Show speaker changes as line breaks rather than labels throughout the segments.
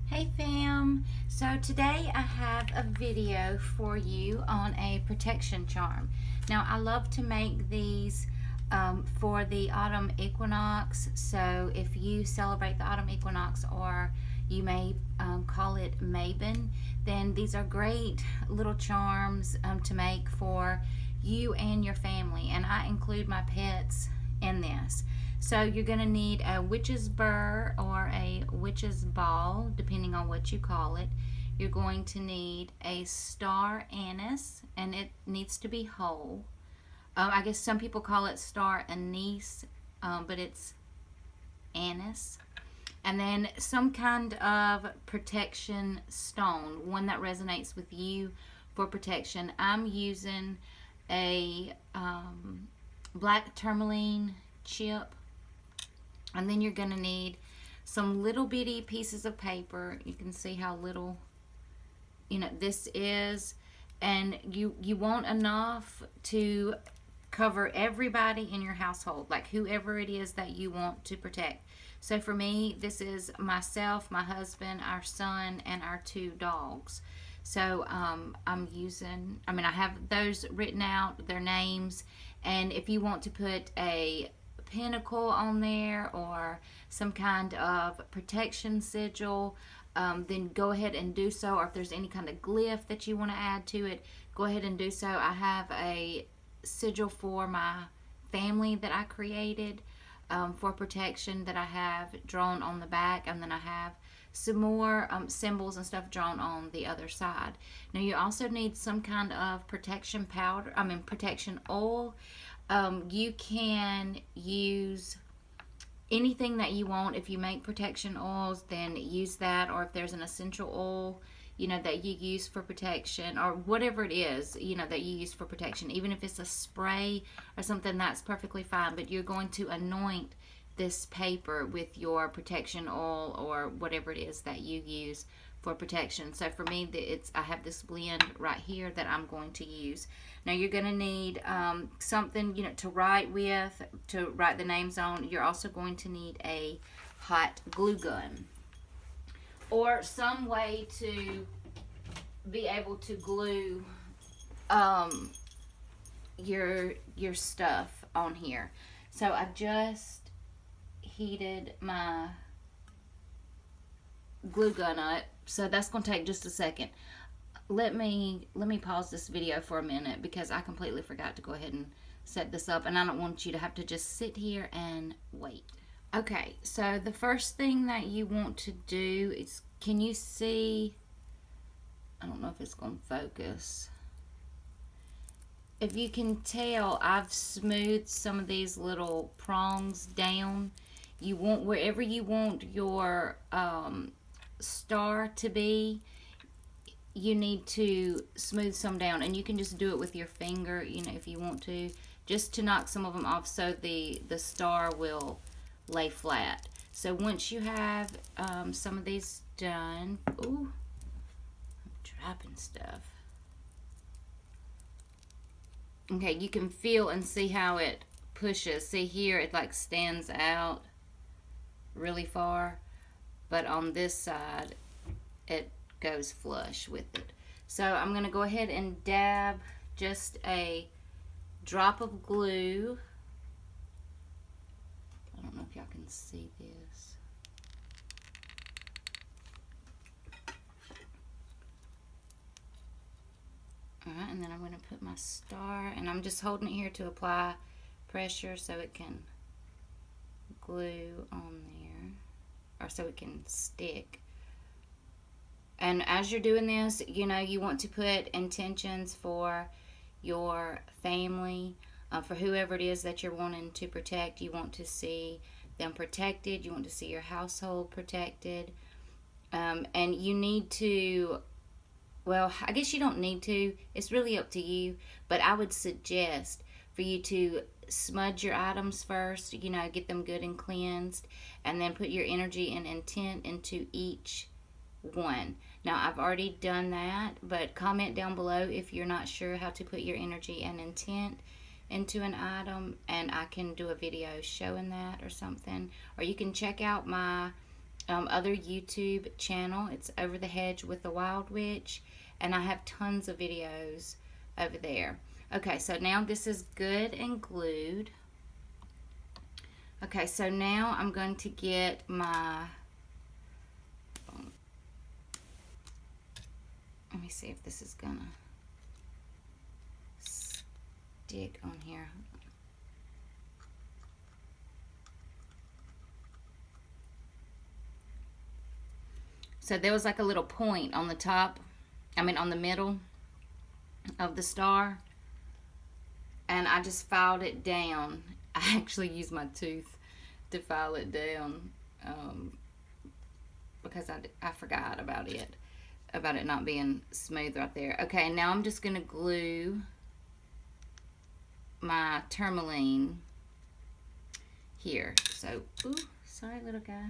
Hey fam, so today I have a video for you on a protection charm. Now I love to make these for the autumn equinox, so if you celebrate the autumn equinox, or you may call it Mabon, then these are great little charms to make for you and your family, and I include my pets in this. So you're going to need a witch's burr or a witch's ball, depending on what you call it. You're going to need a star anise, and it needs to be whole. I guess some people call it star anise, but it's anise. And then some kind of protection stone, one that resonates with you for protection. I'm using a black tourmaline chip. And then you're going to need some little bitty pieces of paper. You can see how little, this is. And you want enough to cover everybody in your household, like whoever it is that you want to protect. So for me, this is myself, my husband, our son, and our 2 dogs. So I have those written out, their names. And if you want to put a pentacle on there or some kind of protection sigil, then go ahead and do so. Or if there's any kind of glyph that you want to add to it, go ahead and do so. I have a sigil for my family that I created for protection that I have drawn on the back, and then I have some more symbols and stuff drawn on the other side. Now you also need some kind of protection powder, protection oil. You can use anything that you want. If you make protection oils, then use that. Or if there's an essential oil, that you use for protection, or whatever it is, that you use for protection. Even if it's a spray or something, that's perfectly fine. But you're going to anoint this paper with your protection oil or whatever it is that you use for protection. So for me, I have this blend right here that I'm going to use. Now you're going to need something to write with, to write the names on. You're also going to need a hot glue gun or some way to be able to glue your stuff on here. So I just heated my glue gun up, so that's going to take just a second. Let me pause this video for a minute because I completely forgot to go ahead and set this up, and I don't want you to have to just sit here and wait. Okay, so the first thing that you want to do is, can you see, I don't know if it's going to focus. If you can tell, I've smoothed some of these little prongs down. You want, wherever you want your star to be, you need to smooth some down, and you can just do it with your finger, if you want to, just to knock some of them off so the star will lay flat. So once you have some of these done, ooh, I'm dropping stuff. Okay, you can feel and see how it pushes. See here, it like stands out really far, but on this side it goes flush with it. So I'm going to go ahead and dab just a drop of glue. I don't know if y'all can see this. Alright, and then I'm going to put my star, and I'm just holding it here to apply pressure so it can glue on there, or so it can stick. And as you're doing this, you want to put intentions for your family, for whoever it is that you're wanting to protect. You want to see them protected. You want to see your household protected. And you need to, well, I guess you don't need to. It's really up to you. But I would suggest for you to smudge your items first, get them good and cleansed, and then put your energy and intent into each one. Now I've already done that, but comment down below if you're not sure how to put your energy and intent into an item, and I can do a video showing that or something. Or you can check out my other YouTube channel. It's Over the Hedge with the Wild Witch, and I have tons of videos over there. Okay, so now this is good and glued. Okay, so now I'm going to get my, let me see if this is gonna stick on here. So there was like a little point on the top, on the middle of the star, and I just filed it down. I actually used my tooth to file it down because I forgot about it not being smooth right there. Okay, now I'm just going to glue my tourmaline here. So, ooh, sorry little guy.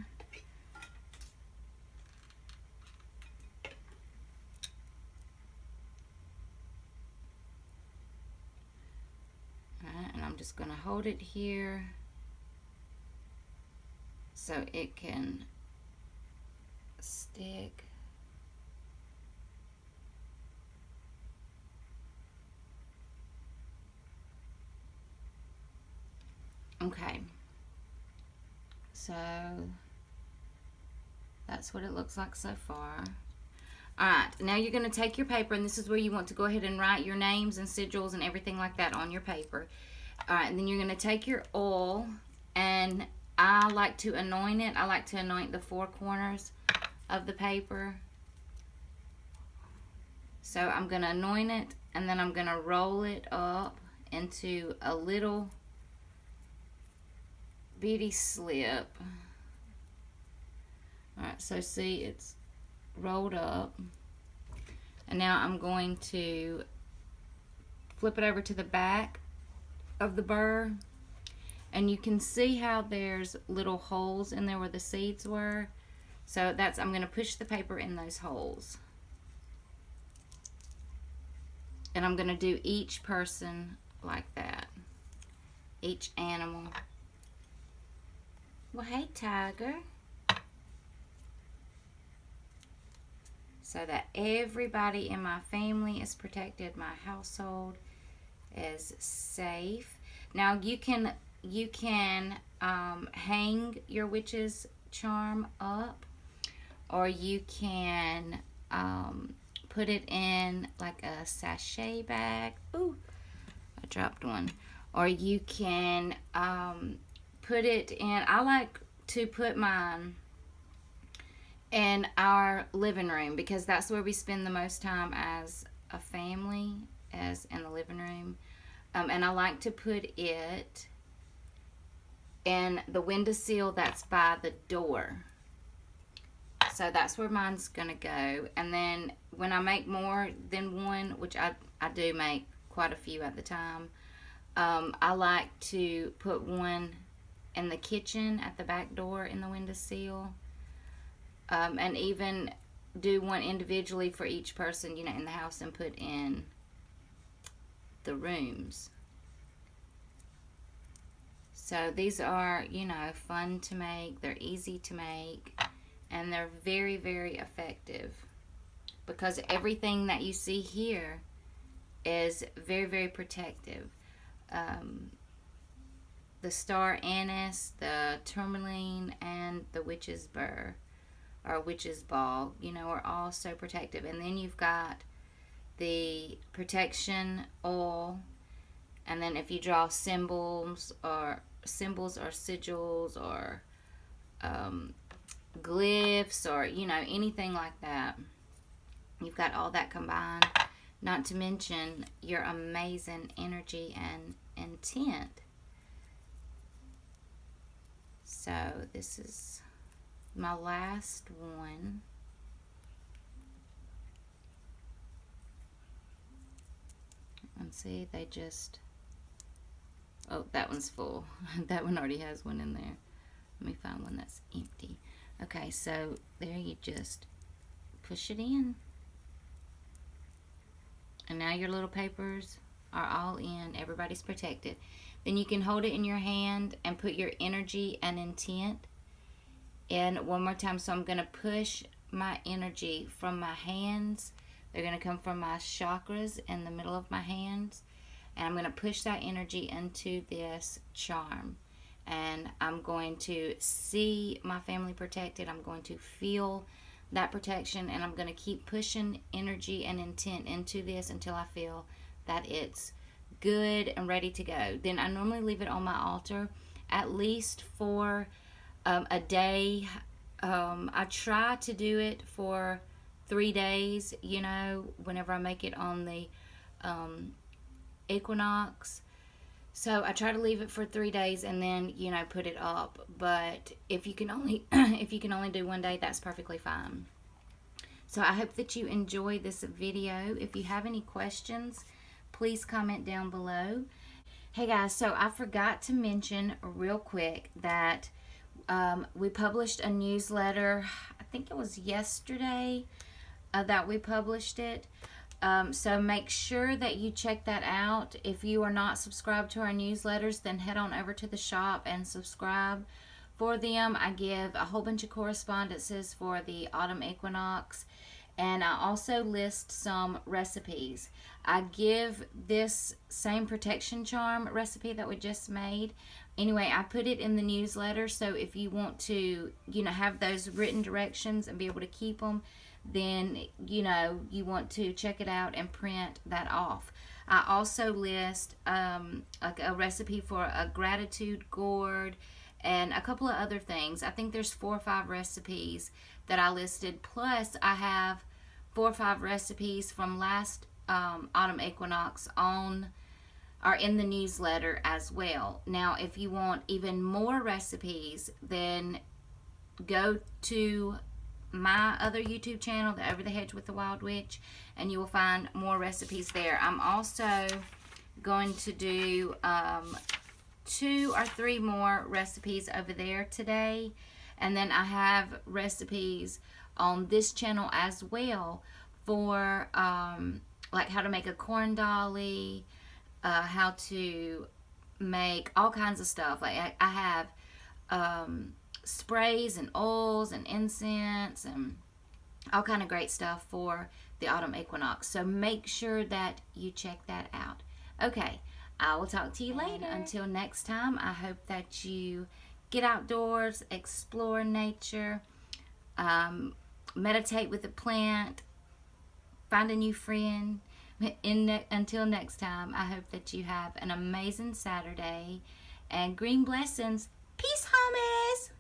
And I'm just going to hold it here so it can stick. Okay, so that's what it looks like so far. Alright, now you're going to take your paper, and this is where you want to go ahead and write your names and sigils and everything like that on your paper. Alright, and then you're going to take your oil, and I like to anoint it. I like to anoint the four corners of the paper. So I'm going to anoint it, and then I'm going to roll it up into a little bitty slip. Alright, so see, it's rolled up, and now I'm going to flip it over to the back of the burr, and you can see how there's little holes in there where the seeds were. So that's, I'm going to push the paper in those holes, and I'm going to do each person like that, each animal. Well, hey, Tiger. So that everybody in my family is protected, my household is safe. Now you can hang your witch's charm up, or you can put it in like a sachet bag. Ooh, I dropped one. Or you can put it in, I like to put mine in our living room, because that's where we spend the most time as a family, as in the living room. And I like to put it in the windowsill that's by the door. So that's where mine's gonna go. And then when I make more than one, which I do make quite a few at the time, I like to put one in the kitchen at the back door in the windowsill. And even do one individually for each person, in the house, and put in the rooms. So these are, fun to make. They're easy to make, and they're very, very effective, because everything that you see here is very, very protective. The star anise, the tourmaline, and the witch's burr, or witch's ball, are all so protective. And then you've got the protection oil, and then if you draw symbols or sigils or glyphs, or anything like that, you've got all that combined. Not to mention your amazing energy and intent. So this is my last one. And see, they just, oh, that one's full. That one already has one in there. Let me find one that's empty. Okay, so there, you just push it in. And now your little papers are all in. Everybody's protected. Then you can hold it in your hand and put your energy and intent in one more time. So I'm going to push my energy from my hands. They're going to come from my chakras in the middle of my hands. And I'm going to push that energy into this charm. And I'm going to see my family protected. I'm going to feel that protection. And I'm going to keep pushing energy and intent into this until I feel that it's good and ready to go. Then I normally leave it on my altar at least for a day. I try to do it for 3 days, you know, whenever I make it on the equinox. So I try to leave it for 3 days and then, you know, put it up. But if you can only if you can only do 1 day, that's perfectly fine. So I hope that you enjoy this video. If you have any questions, please comment down below. Hey guys, so I forgot to mention real quick that we published a newsletter. I think it was yesterday that we published it. So make sure that you check that out. If you are not subscribed to our newsletters, then head on over to the shop and subscribe for them. I give a whole bunch of correspondences for the autumn equinox, and I also list some recipes. I give this same protection charm recipe that we just made. Anyway, I put it in the newsletter, so if you want to, you know, have those written directions and be able to keep them, then, you know, you want to check it out and print that off. I also list like a recipe for a gratitude gourd and a couple of other things. I think there's 4 or 5 recipes that I listed. Plus, I have 4 or 5 recipes from last autumn equinox are in the newsletter as well. Now, if you want even more recipes, then go to my other YouTube channel, the Over the Hedge with the Wild Witch, and you will find more recipes there. I'm also going to do 2 or 3 more recipes over there today, and then I have recipes on this channel as well for like how to make a corn dolly, how to make all kinds of stuff. Like I have sprays and oils and incense and all kind of great stuff for the autumn equinox. So make sure that you check that out. Okay, I will talk to you later. Until next time, I hope that you get outdoors, explore nature, meditate with a plant, find a new friend. Until next time, I hope that you have an amazing Saturday and green blessings. Peace, homies!